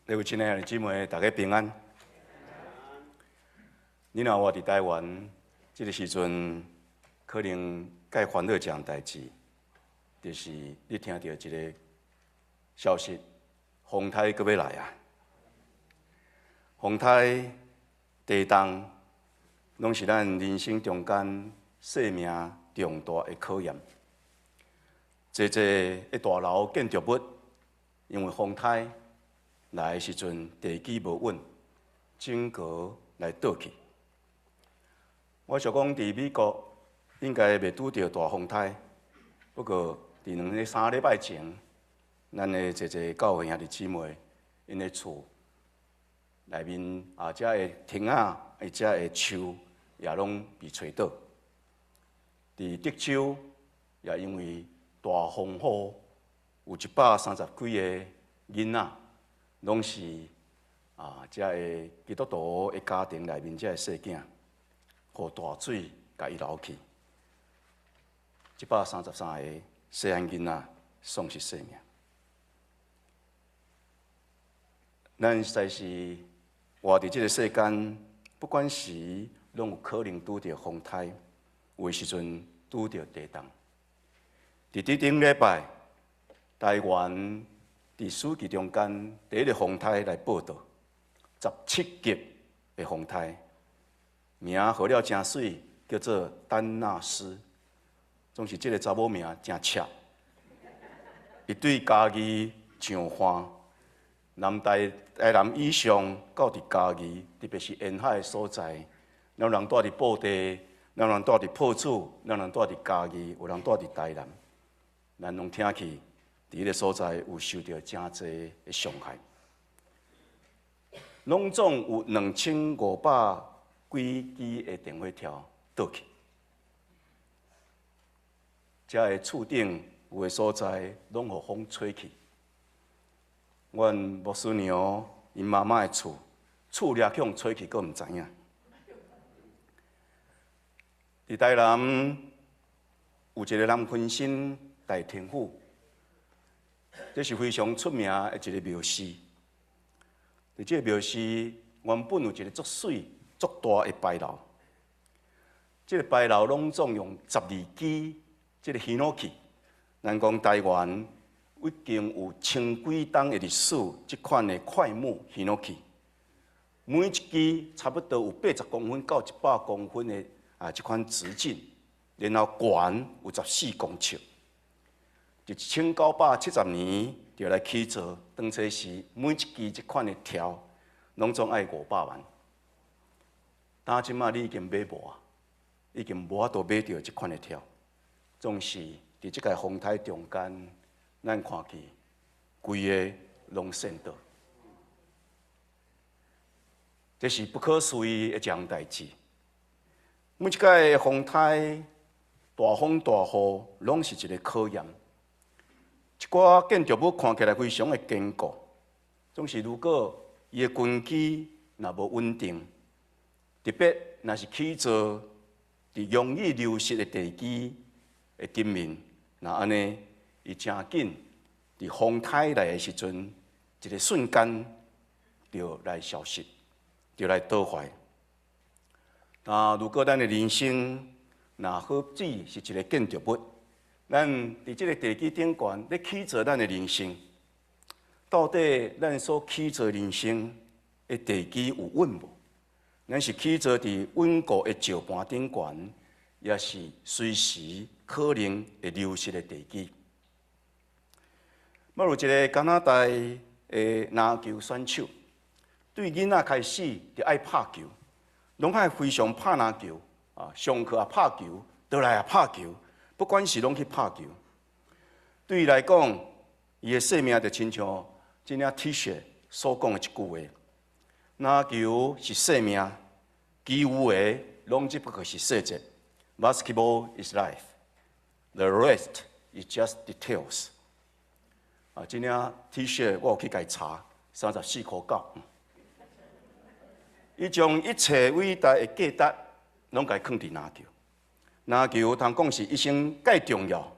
各位亲爱的姊妹，大家平安。你若活伫台湾，这个时阵可能介烦恼一样代志，就是你听到一个消息，风台搁要来啊！风台、地动，拢是咱人生中间生命重大的考验。一大楼建筑物，因为风台来的时阵，地基无稳，整个来倒去。我想讲，伫美国应该袂拄着大风台，不过伫3礼拜前，咱的一个教会兄弟姊妹，因的厝内面遮的亭仔，遮的树也拢被吹倒。伫德州也因为大风雨，有130几个囡仔，拢是遮的基督徒的家庭内面遮的细囝。互大水甲伊流去，133个细汉囡仔丧失性命。咱实在是活伫这个世间，不管时拢有可能拄着风台，有的时阵拄着地动。伫顶礼拜，台湾伫暑期中间第一个风台来报道，17级的风台。名号了真水，叫做丹纳斯，总是这个查某名真恰。伊对家己上欢，台南以上到伫家己，特别是沿海的所在，有人住伫布地，有人住伫埔厝，有人住伫家己，有人住伫台南，咱拢听去，伫迄个所在有受到真侪的伤害，拢总有2500。几支的电火条倒去，遮的厝顶有的所在拢互风吹去。阮牧师娘因妈妈的厝掠去互吹去，佫毋知影。伫台南有一个南昆新大天府，这是非常出名的一个庙寺。伫这个庙寺原本有一个足水。足大的牌楼，这个牌楼拢总用12支这个希诺器。咱讲台湾已经有千几档的历史，这款的快木希诺器，每一支差不多有80公分到100公分的这款直径，然后悬有14公尺。1970年就来起造，当初时每一支这款的条，拢总爱500万。但即马你已经买无啊，已经无法度买到即款的条，总是伫即个风台中间，咱看去规个拢陷倒，这是不可思议的一件代志。每一届风台、大风大雨，拢是一个考验。一寡建筑物看起来非常的坚固，总是如果伊的根基若无稳定。特别若是起造伫容易流失的地基的顶面，那安尼伊真紧伫风台来的时阵，一个瞬间就来消失，就来倒坏。如果咱的人生若好比是一个建筑物，咱伫这个地基顶悬咧起造咱的人生，到底咱所起造人生的地基有稳无？咱是起造伫稳固的石盘顶悬，也是随时可能会流失的地基。有一个加拿大的篮球选手，对囡仔开始就爱拍球，拢爱非常拍篮球上课也拍球，倒来也拍球，不管是拢去拍球。对伊来讲，伊的生命就亲像这领 T 恤所讲的一句话。篮球是生命，其余的拢只不过是细节。Basketball is life, the rest is just details。这领 T 恤我有去甲伊查，34块9。伊将一切伟大的价值拢甲伊放伫篮球。篮球通讲是一生介重要，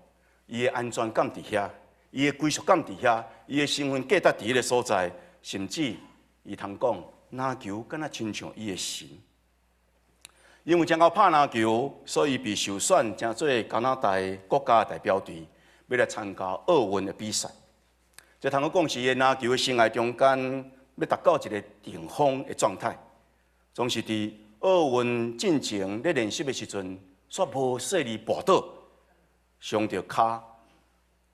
伊的安全感伫遐，伊的归属感伫遐，伊的身份价值伫迄个所在。甚至伊通讲篮球敢若亲像伊的神。因为将到拍篮球，所以被受选成做加拿大国家代表队，要来参加奥运的比赛。这通讲是伊篮球的生涯中间要达到一个顶峰的状态，总是伫奥运进前咧练习的时阵，煞无细里跋倒，伤着骹。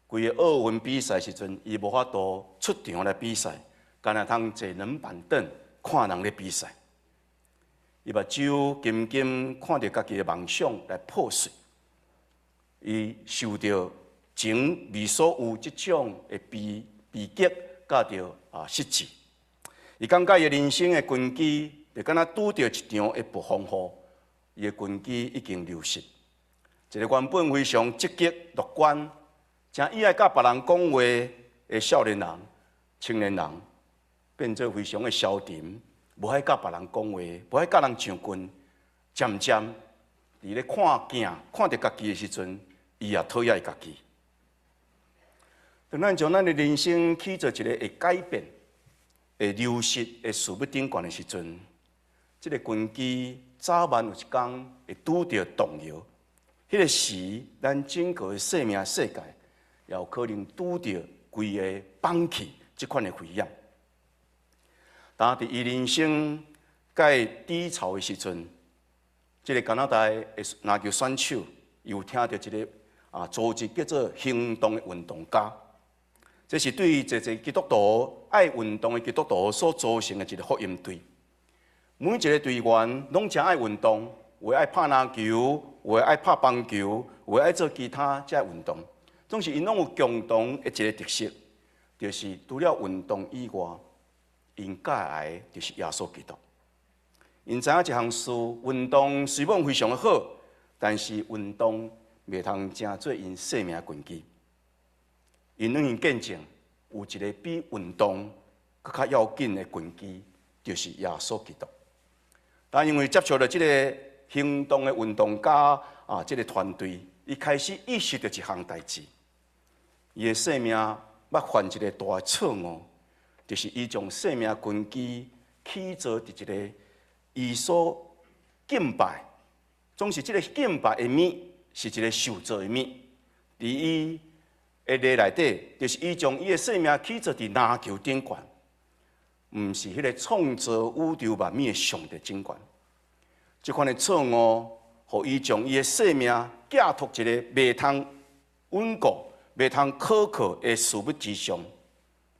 规个奥运比赛时阵，伊无法度出场来比赛，干那通坐软板凳看人咧比赛。伊目睭渐渐看到家己的梦想来破碎，伊受到前未所有即种的悲剧，甲着失志。伊感觉伊人生的根基，就敢若拄着一场的暴风雨，伊的根基已经流失。一个原本非常积极乐观，正意爱甲别人讲话的少年人、青年人，变做非常的消沉。无爱甲别人讲话，无爱甲人上群，渐渐伫咧看镜、看着家己的时阵，伊也讨厌家己。当咱将咱的人生去做一个会改变、会流失、会事不顶悬的时阵，这个根基早晚有一天会拄着动摇。迄个时，咱整个的生命世界也有可能拄着规个放弃这款的危险。当伫伊人生介低潮的时阵，这个加拿大的篮球选手又听到一个组织叫做行动的运动家，这是对于一个基督徒爱运动的基督徒所组成的一个福音队。每一个队员拢真爱运动，有的爱拍篮球，有的爱拍棒球，有的爱做其他这运动，总是因拢有共同的一个特色，就是除了运动以外，因喜爱的就是耶稣基督。因知影一项事，运动虽然非常的好，但是运动袂通成做因生命的根基。因见证有一个比运动更较要紧的根基，就是耶稣基督。但因为接触了这个行动的运动家这个团队，伊开始意识到一项代志，伊的生命要犯一个大错误。就是伊将生命根基起做伫一个伊所敬拜，总是即个敬拜的物是一个受造的物。伫伊的内底，就是伊将伊的生命起做伫篮球顶悬，毋是迄个创造宇宙万物的上帝顶悬。即款的错误，互伊将伊的生命寄托一个袂通稳固、袂通可靠的事物之上，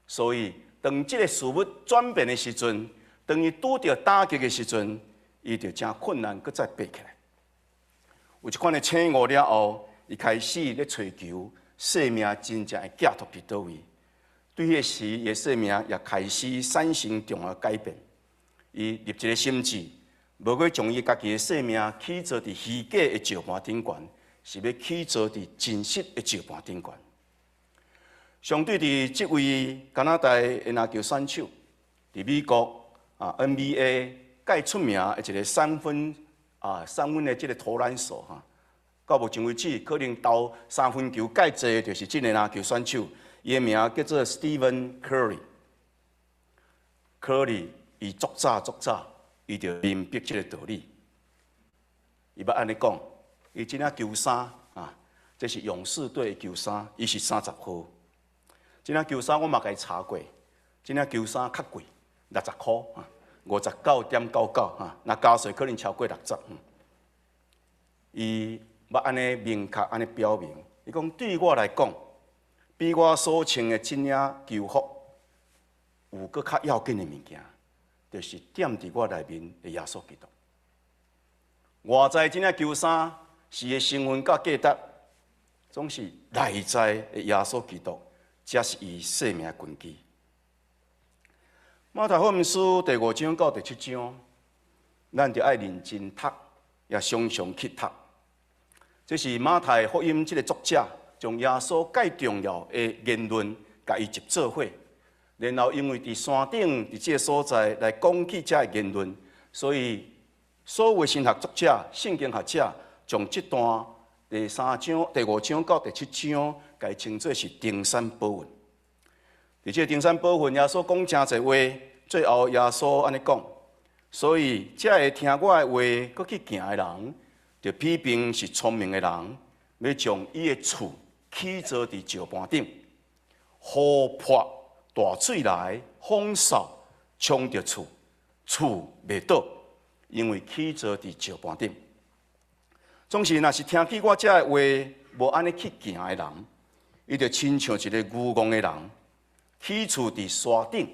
所以。当这个事物转变的时阵，当伊拄着打击的时阵，伊就真困难，搁再爬起来。有一款的醒悟了后，伊开始咧追求生命真正的寄托伫倒位。对迄时，伊的生命也开始产生重要改变。伊立一个心志，无要将伊家己的生命起做伫虚假的石盘顶悬，是要起做伫真实的石盘顶悬。相对伫这位加拿大的篮球选手，伫美国NBA 介出名的一个三分的这个投篮手到目前为止，可能投三分球介济，就是这个篮球选手，伊的名叫做 Stephen Curry。Curry 伊足早，伊就明白这个道理。伊要安尼讲，伊这件球衫这是勇士队的球衫，伊是30号。这件球衫我嘛甲伊查过，这件球衫较贵，60块，59.99那加税可能超过60。伊要安尼明确安尼表明，伊讲对我来讲，比我所穿的这件球服有搁较要紧的物件，就是点伫我内面的耶稣基督。外在这件球衫是的身份甲价值，总是内在的耶稣基督。这是伊生命的根基。马太福音书第5章到第7章，咱就爱认真读，也常常去读。这是马太福音这个作者将耶稣介重要的言论，甲伊集做伙，然后因为伫山顶伫这个所在来讲起这个言论，所以所有的神学作者、圣经学者将这段第5章到第7章，该称作是登山宝训。伫这登山宝训，耶稣讲真侪话，最后耶稣安尼讲，所以这会听我的话，搁去行的人，就批评是聪明的人，要将伊的厝起造伫石盘顶，河泼大水来，风扫冲着厝，厝袂倒，因为起造伫石盘顶。总是若是听起我这话，无安尼去行的人，伊就亲像一个愚戆的人，起厝伫山顶，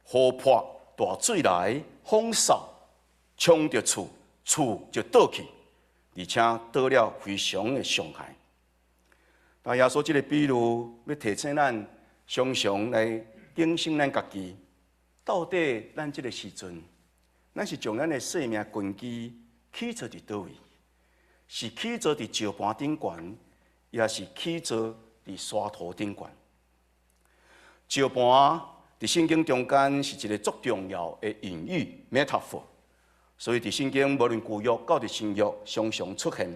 河泼大水来，风扫冲着厝，厝就倒去，而且倒了非常的伤害。但耶稣这个比喻要提醒咱，常常来警醒咱家己，到底咱这个时阵，咱是将咱的生命根基起造伫倒位？是起造伫石盘顶悬，也是起造伫沙土顶悬？石盘伫圣经中间是一个足重要的隐喻 （metaphor）， 所以伫圣经无论旧约到伫新约，常常出现。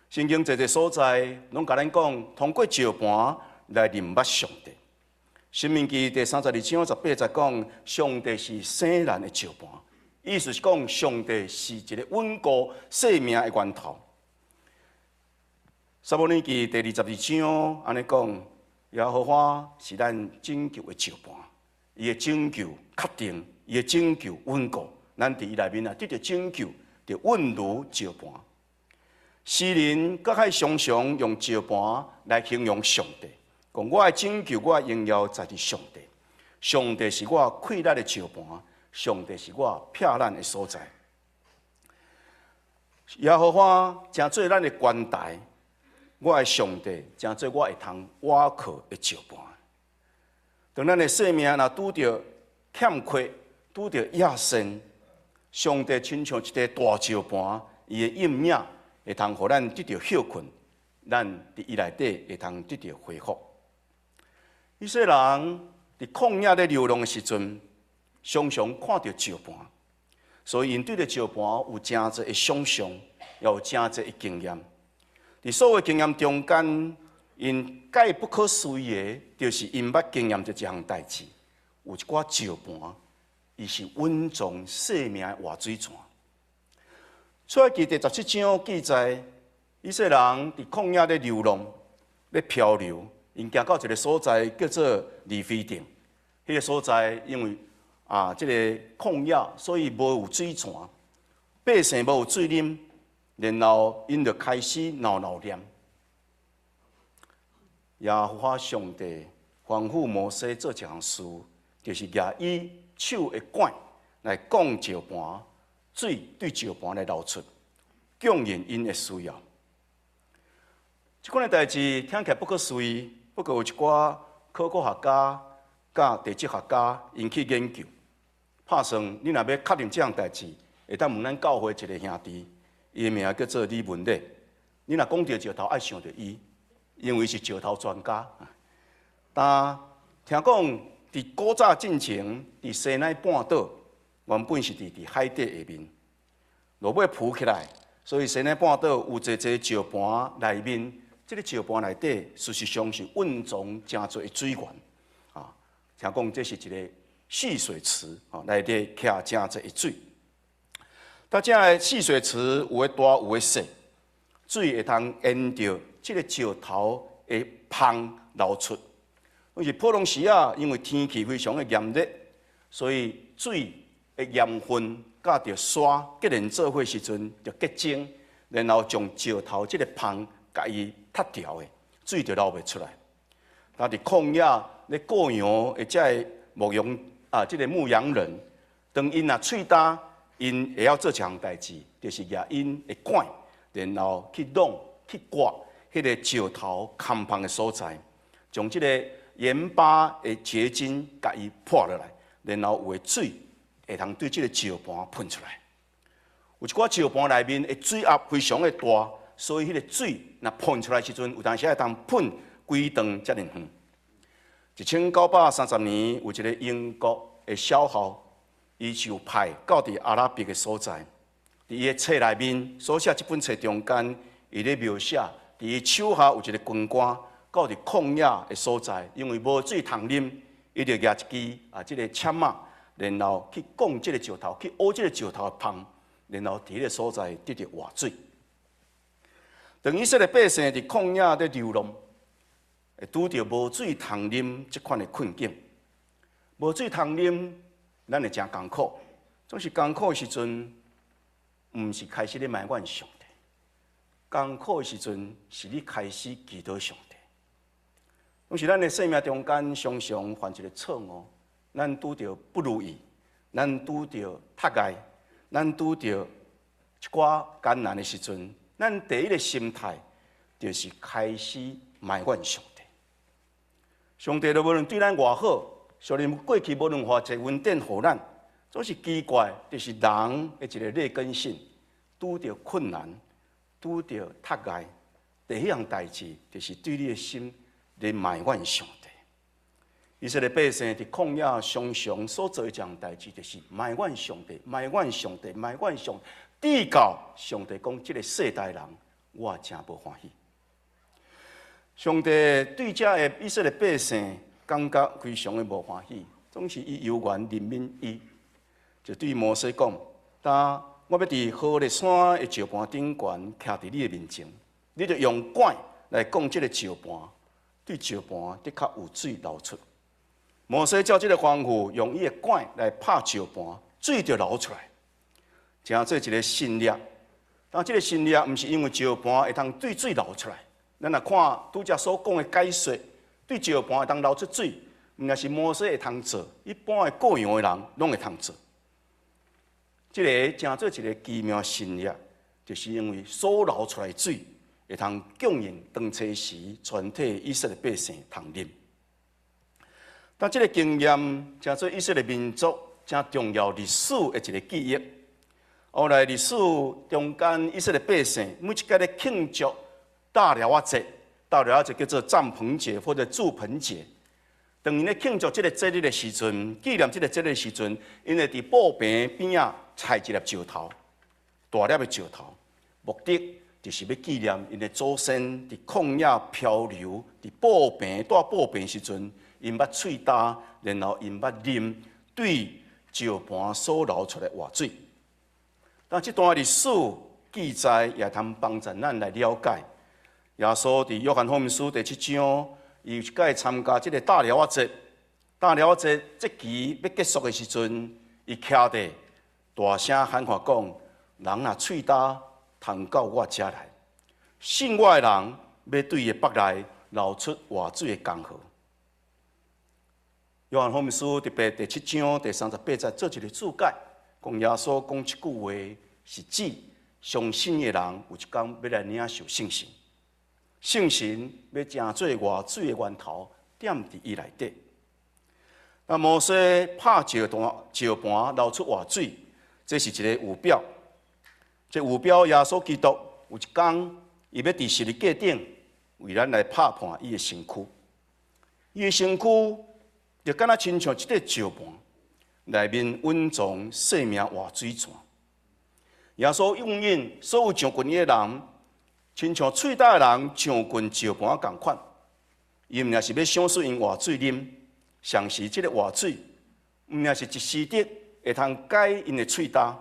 圣经侪所在，拢甲咱讲，通过石盘来认识上帝。申命记第32章18节讲，上帝是生咱的石盘，意思是讲，上帝是一个稳固生命的源头。撒母耳记第22章安尼讲，耶和华是咱拯救的石盘，伊的拯救确定，伊的拯救稳固，咱伫伊内面啊得到拯救，就稳如石盘。诗人搁较常常用石盘来形容上帝，讲我的拯救，我的荣耀在伫上帝。上帝是我溃烂的石盘，上帝是我撇烂的所在。耶和华诚做咱的关台，我的上帝诚做我会通倚靠的石盘。当咱的生命若拄着欠缺，拄着野心，上帝亲像一个大石盘，伊的应影会通互咱得到休困，咱伫伊内底会通得到恢复。以色列人伫旷野咧流浪的时阵，常常看到石盘，所以因对着石盘有诚侪的想象，也有诚侪的经验。伫所有经验中间，因介不可思议的，就是因捌经验着一项代志，有一寡石盘，伊是稳重生命的活水泉。出埃及第17章记载，以色列人伫旷野咧流浪，咧漂流，因行到一个所在叫做利非定。迄个所在因为这个旷野，所以无有水泉，百姓无有水啉，然后因就开始闹念。耶和华上帝吩咐摩西做一项事，就是举伊手的管来降石盘。水对石盘来流出，供应因的需要。这款的代志听起来不可思议，不过有一寡考古学家、甲地质学家因去研究，拍算你若要确定这项代志，会当问咱教会一个兄弟，伊的名叫做李文烈。你若讲到石头，爱想到伊，因为是石头专家。但听讲伫古早进前，伫西奈半岛。原本是伫海底下面，落尾浮起来，所以西奈半岛有侪石盘内面，这个石盘内底事实上是蕴藏真侪的水源啊。听讲这是一个蓄水池啊，内底徛真侪的水。但这个蓄水池有诶大有诶小，水会通沿着这个石头的芳流出。而是普隆时啊，因为天气非常的炎热，所以水的盐分甲着沙结连做伙时阵，就结晶，然后将石头即个芳甲伊脱掉的，水就流袂出来。但伫旷野咧过羊的这牧羊即个牧羊人，当因若喙焦，因会晓做一项代志，就是举因的管，然后去弄去刮迄个石头空芳的所在，将即个盐巴的结晶甲伊破落来，然后有的水。会通对这个石盘喷出来，有一寡石盘内面的水压非常的大，所以迄个水若喷出来时阵，有当时会当喷几段遮尔远。1930年，有一个英国的小校，伊就派到伫阿拉伯的所在，伫伊的册内面所写这本册中间，伊咧描写，伫伊手下有一个军官，到伫旷野的所在，因为无水通啉，伊就举一支即个签仔，然后去拱即个石头，去挖即个石头芳，然后伫迄个所在得到活水。当以色列百姓伫旷野伫流浪，会拄着无水通啉即款的困境。无水通啉，咱会真艰苦。总是艰苦的时阵，毋是开始咧埋怨上帝。艰苦的时阵，是你开始祈祷上帝。拢是咱的生命中间常常犯一个错误，咱拄着不如意，咱拄着窒碍，咱拄着一寡艰难的时阵，咱第一个心态就是开始埋怨上帝。上帝都无论对咱偌好，虽然过去无论偌济恩典予咱，总是奇怪，就是人的一个劣根性，拄着困难，拄着窒碍，第一样代志就是对你的心咧埋怨上帝。以色列百姓伫旷野常常所做一项代志，就是埋怨上帝，埋怨上帝，埋怨上帝，直到上帝讲：这个世代人，我真无欢喜。上帝对这的以色列百姓感觉非常的无欢喜，总是以犹原怜悯伊，就对摩西讲：当我要伫好烈山的石盘顶悬，徛伫你的面前，你就用管来讲这个石盘，对石盘的确有水流出。摩西照这个方法，用伊的管来拍石盘，水就流出来，成做一个新约。但这个新约毋是因为石盘会通对水流出来，咱若看拄则所讲的解说，对石盘会通流出水，毋但是摩西会通做，一般的各样的人拢会通做。这个成做一个奇妙新约，就是因为所流出来的水会通供应当初时全体以色列百姓通啉。但这个经验成做以色列民族真重要历史的一个记忆。后来历史中间，以色列百姓每一届咧庆祝大寮仔节，大寮仔节叫做帐篷节或者祝棚节。当因咧庆祝这个节日的时阵，纪念这个节日的时阵，因会伫布棚边仔采一粒石头，大粒的石头，目的就是要纪念因的祖先伫旷野漂流，伫布棚带布棚时阵，因捌喙焦，然后因捌啉对石盘所流出来活水。但这段历史记载也通帮助咱来了解，耶稣伫约翰福音书第7章，伊有一届参加这个大寮仔节。大寮仔节这期要结束的时阵，伊徛伫大声喊话讲：人若喙焦，通到我遮来，信我的人要对伊的腹内流出活水的江河。约翰福音书特别第7章第38节做一个注解。讲耶稣讲一句话，是指相信的人有一天要来领受圣神，圣神要成做活水的源头，点伫伊内底。那摩西拍石盘流出活水，这是一个预表。这预表耶稣基督有一天，伊要伫十字架顶为咱来拍破伊的身躯，伊的身躯就敢若亲像一块石盘。内面蕴藏生命活水泉，耶稣应允所有上近伊的人，亲像喙焦的人上近石盘共款。伊毋但是要享受因活水啉，上是即个活水，毋但是一时的会通解因的喙焦。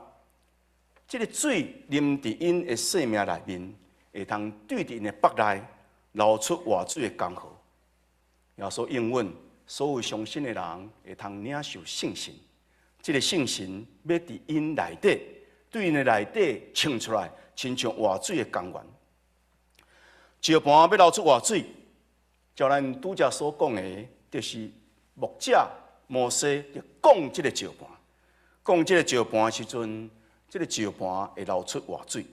即个水啉伫因的生命内面，会通对伫因的腹内流出活水的江河。耶稣应允所有相信的人会通领受圣神。这个圣神要伫因内底，对因的内底冲出来，亲像活水的江源。石盘要流出活水，照咱拄则所讲的，就是牧者摩西就讲这个石盘，讲这个石盘的时阵，这个石盘会流出活水。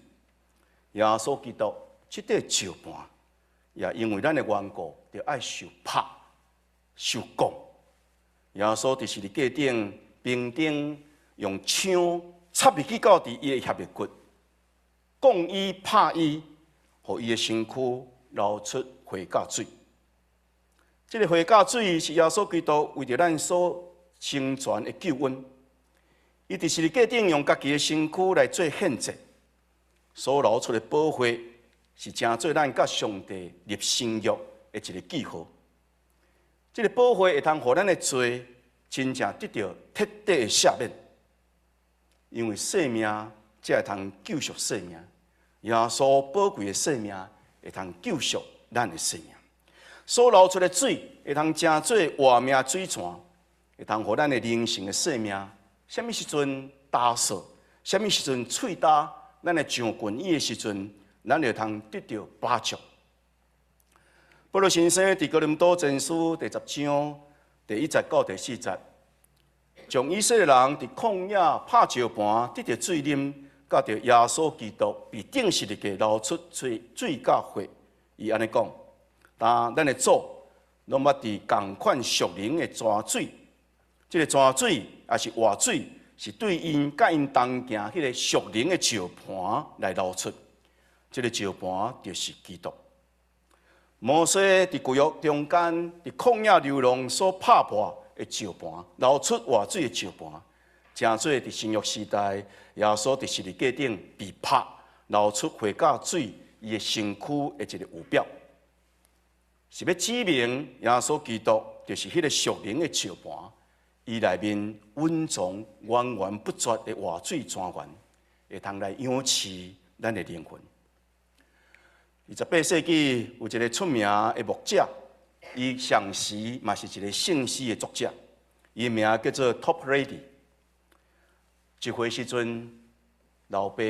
耶稣基督这块石盘，也因为咱的缘故，就爱受拍、受讲。耶稣伫十字架顶。兵丁用枪插入去到伫伊的肋骨，讲伊拍伊，互伊的身躯流出花甲水。这个花甲水是耶稣基督为着咱所成全的救恩。伊伫十字架顶用家己的身躯来做献祭，所流出的宝血是成做咱甲上帝立新约的一个记号。这个宝血会通互咱的罪真正得到彻底的赦免，因为生命才会通救赎生命，耶稣宝贵的生命会通救赎咱的生命。所流出的水会通成做活命水泉，会通互咱的灵性的生命，什么时阵打扫，什么时阵喙焦，咱的上棍伊的时阵，咱就通得到帮助。保罗先生伫哥林多前书第10章第1节到第4节，将以色列人伫旷野拍石盘得到水啉，甲着耶稣基督被定死的给流出水甲血，伊安尼讲。但咱的主拢捌伫共款属灵的泉水，即个泉水也是活水，是对因甲因同行迄个属灵的石盘来流出。即个石盘就是基督。摩西伫旧约中间，伫旷野流浪所拍破的石盘，流出活水的石盘，正做伫新约时代，耶稣伫十字架顶被拍，流出血甲水，伊的身躯的一个有表。是要指明耶稣基督就是迄个属灵的石盘，伊内面温存源源不绝的活水泉源，会通来养饲咱的灵魂。28世纪有一个出名的牧者，伊上时嘛是一个圣诗的作者，伊名叫做 Top Ready。一回时阵，老爸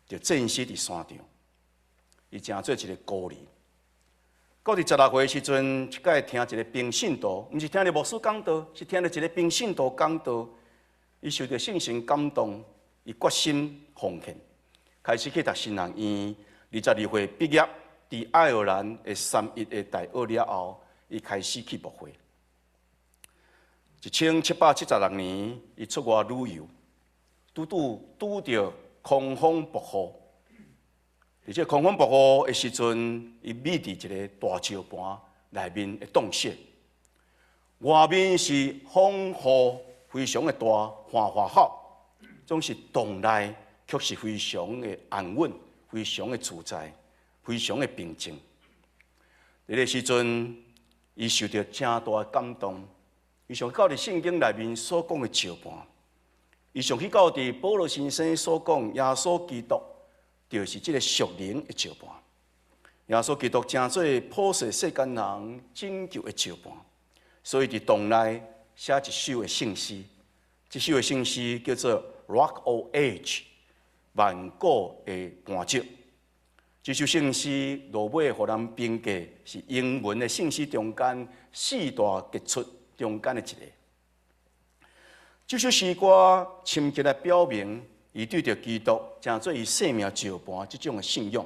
就战死伫山上，伊正做一个孤儿。到伫16岁时阵，一摆听一个平信徒，毋是听着牧师讲道，是听着一个平信徒讲道。伊受到圣神感动，伊决心奉献，开始去读新人院。22岁毕业，伫爱尔兰的31个大学了后，伊开始去牧会。1776年，伊出外旅游，拄着狂风暴雨。而且狂风暴雨的时阵，伊秘伫一个大石盘内面会冻雪，外面是风雨非常的大，哗哗号，总是洞内却是非常的安稳，非常的自在，非常的平静。在个时阵，伊受到正大的感动，伊想到伫圣经内面所讲的石盘，伊想去到伫保罗先生所讲耶稣基督。就是这个属灵的石盘，耶稣基督正做普世世间人拯救的石盘，所以伫洞内写一首的圣诗，这首的圣诗叫做《Rock of Age》，万古的磐石。这首圣诗落尾互咱评价是英文的圣诗中间4大杰出中间的一个。这首诗歌深刻来表明。伊对着基督，正做伊生命石盘这种的信仰。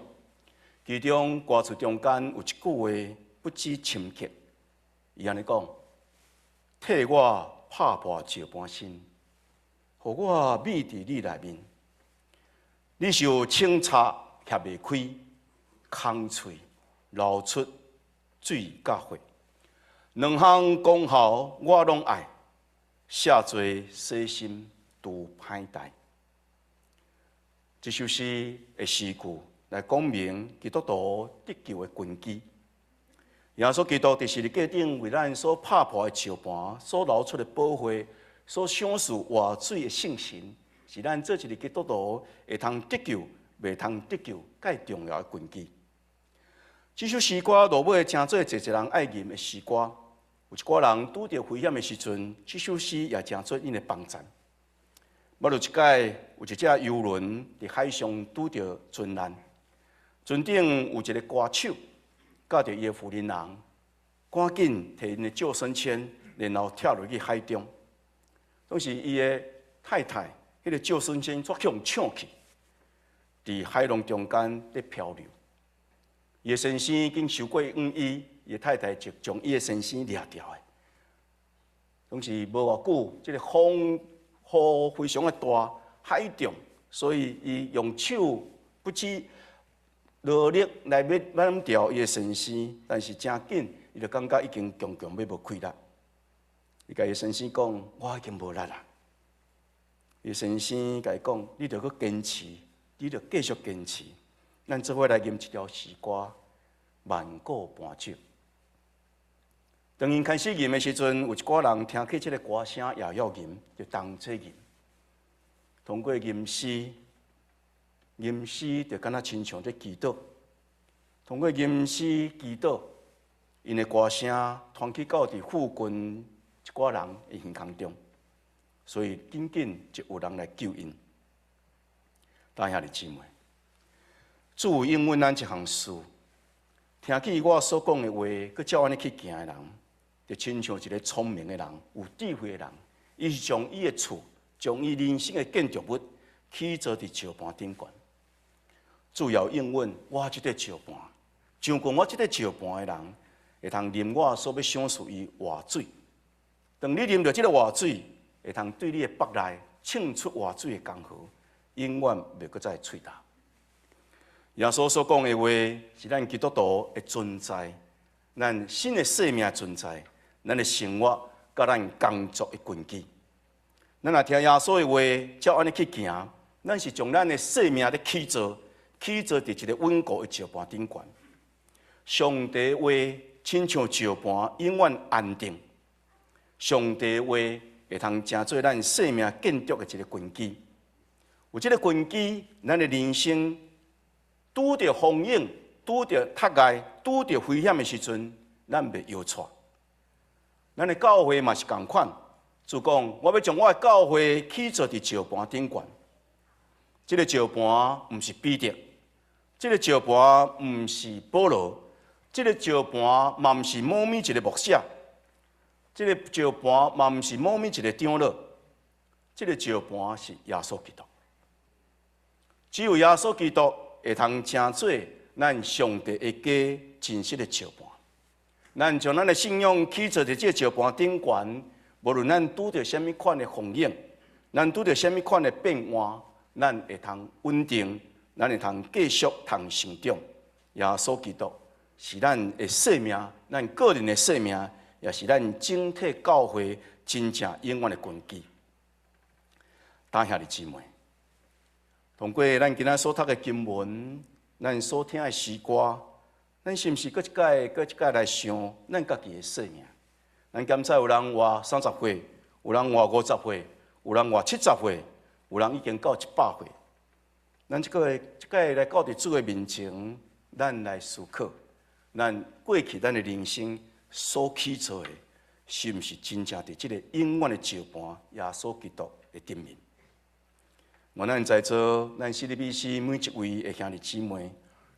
其中歌词中间有一句话不知深刻，伊安尼讲：替我拍破石盘身，互我美伫你内面。你是有清擦揭袂开，空喙流出水甲血，两项功效我拢爱，赦罪洗心除歹代。这首诗的诗句来讲明基督徒得救的根基。耶稣基督伫十字架顶为咱所拍破的石盘，所流出的宝血，所享受活水的圣神，是咱做一个基督徒会通得救、袂通得救介重要的根基。这首诗歌落尾正做一人爱吟的诗歌。有一寡人拄着危险的时阵，这首诗也正做因的帮衬。捌有一摆，有一只游轮伫海上拄着船难，船顶有一个歌手，教着伊的夫人人，赶紧摕因的救生圈，然后跳入去海中。当时伊的太太，迄个救生圈却向抢去，伫海浪中间咧漂流。伊的先生已经受过黄衣，伊的太太就将伊的先生掠掉的。当时无偌久，这个风雨非常的大，海中，所以伊用手不知落力来要挽掉伊的先生，但是真紧，伊就感觉已经强要无气力。伊甲伊先生讲：“我已经无力啦。”伊先生甲伊讲：“你着搁坚持，你着继续坚持。咱做伙来吟一条诗歌，万古磐石。”当因开始吟的时阵，有一寡人听起这个歌声也要吟，就同齐吟。通过吟诗，吟诗就敢若亲像在祈祷。通过吟诗祈祷，因的歌声传去到伫附近一寡人的耳孔中，所以紧紧就有人来救因。大兄弟姊妹，主应允咱一项事，听起我所讲的话，佮照安尼去行的人，就亲像一个聪明的人、有智慧的人，伊是将伊的厝、将伊人生的建筑物起造伫石盘顶悬。主要应允我即块石盘，上过我即块石盘的人，会通啉我所要享受伊活水。当你啉到即个活水，会通对你的腹内庆出活水的江河，永远袂搁再喙焦。耶稣所讲的话，是咱基督徒的存在，咱新的生命存在，咱的生活甲咱工作的根基。咱若听耶稣的话，照安尼去行，咱是将咱的生命咧起造伫一个稳固的石盘顶悬。上帝的话亲像石盘，永远安定。上帝的话会通成做咱生命建筑的一个根基。有这个根基，咱的人生拄着风影、拄着塌崖、拄着危险的时阵，咱袂摇错。咱的教会嘛是同款，就讲我要将我的教会起造伫石盘顶悬。这个石盘毋是彼得，这个石盘毋是保罗，这个石盘嘛毋是某咪一个牧师，这个石盘嘛毋是某咪一个长老，这个石盘是耶稣基督。只有耶稣基督会通成做咱上帝的家真实的石盘。咱将咱的信仰起造伫这个石盘顶悬，无论咱拄着什么款的风影，咱拄着什么款的变换，咱会通稳定，咱会通继续通成长。耶稣基督是咱的生命，咱个人的生命，也是咱整体教会真正永远的根基。大兄弟姊妹，通过咱今仔所读的经文，咱所听的诗歌，咱是毋是搁一届来想咱家己的生命？咱检测有人活30岁，有人活50岁，有人活70岁，有人已经到100岁。咱即届来到伫主的面前，咱来思考，咱过去咱的人生所起造的，是毋是真正伫即个永远的石盘耶稣基督的顶面？我咱在座，咱CDBC每一位的兄弟姊妹，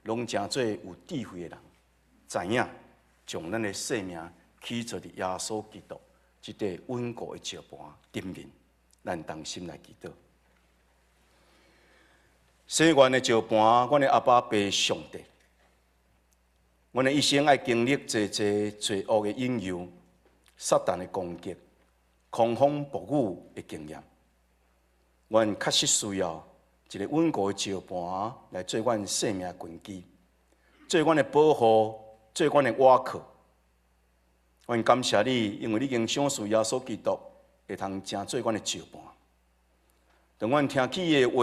拢真做有智慧的人，知影将咱的生命起造伫耶稣基督即块稳固的石盘顶面，咱同心来祈祷。生源的石盘，阮的阿爸爸上帝，阮的一生爱经历侪罪恶的引诱、撒旦的攻击、狂风暴雨的经验。阮确实需要一个稳固的石盘来做阮生命的根基，做阮的保护，做阮的倚靠。阮感谢你，因为你已经赏赐耶稣基督会通成做阮的石盘。当阮听起的话，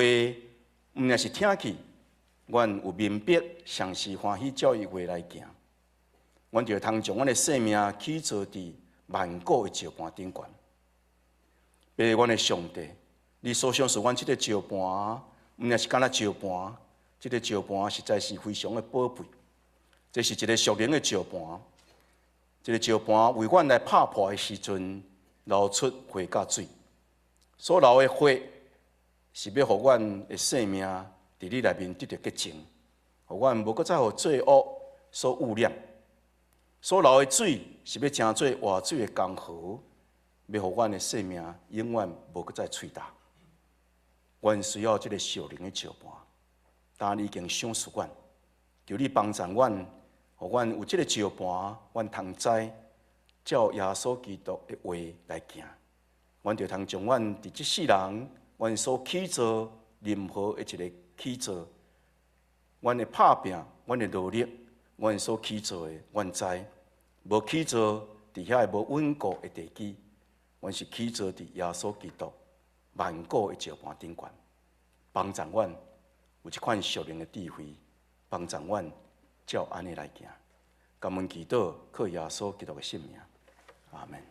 毋仅是听起，阮有明白、详细欢喜照伊话来行，阮就会通将阮的生命起造伫万古的石盘顶悬。爸，阮的上帝。你所赏赐阮即个石盘，毋仅是敢若石盘，即个石盘实在是非常的宝贝。这是一个属灵的石盘，这个石盘为阮来拍破的时阵，流出血甲水。所流的血，是要互阮的生命伫你内面得到洁净，互阮无搁再互罪恶所污染。所流的水，是要成做活水的江河，要互阮的生命永远无搁再喙焦。阮需要这个属灵的石盘，但你已经赏赐阮，求你帮助阮，互阮有这个石盘，阮通知照耶稣基督的话来行，阮就通将阮伫这世人，阮所起造任何的一个起造，阮的拍拼，阮的努力，阮所起造的，阮知无起造伫遐的无稳固的地基，阮是起造伫耶稣基督万古的石盘顶悬，帮助阮有一款属灵的智慧，帮助阮照安尼来行。感恩祈祷，靠耶稣基督的圣名，阿门。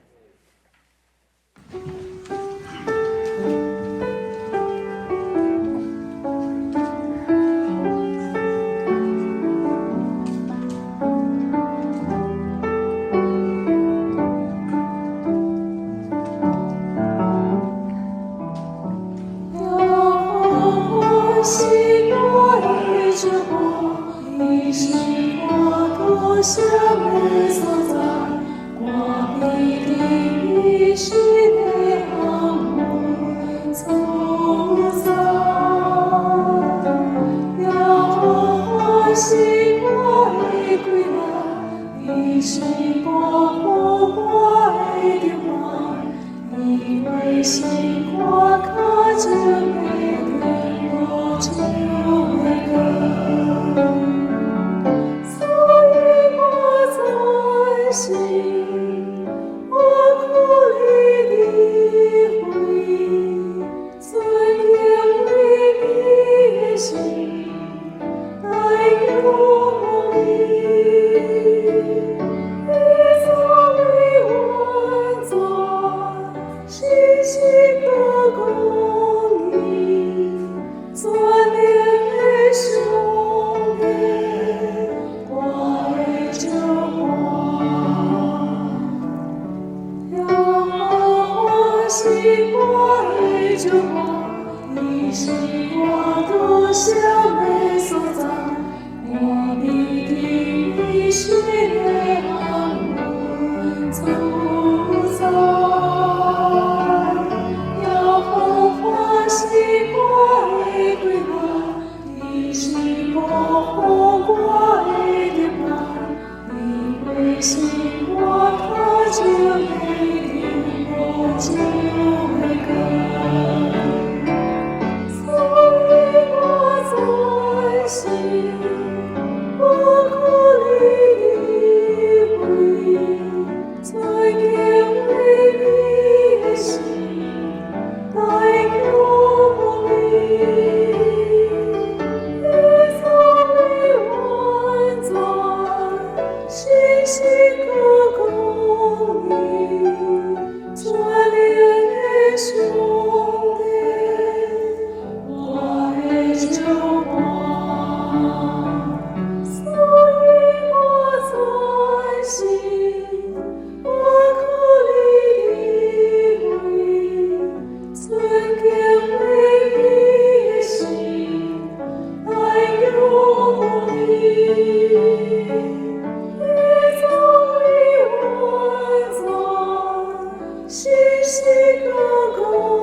细细个个。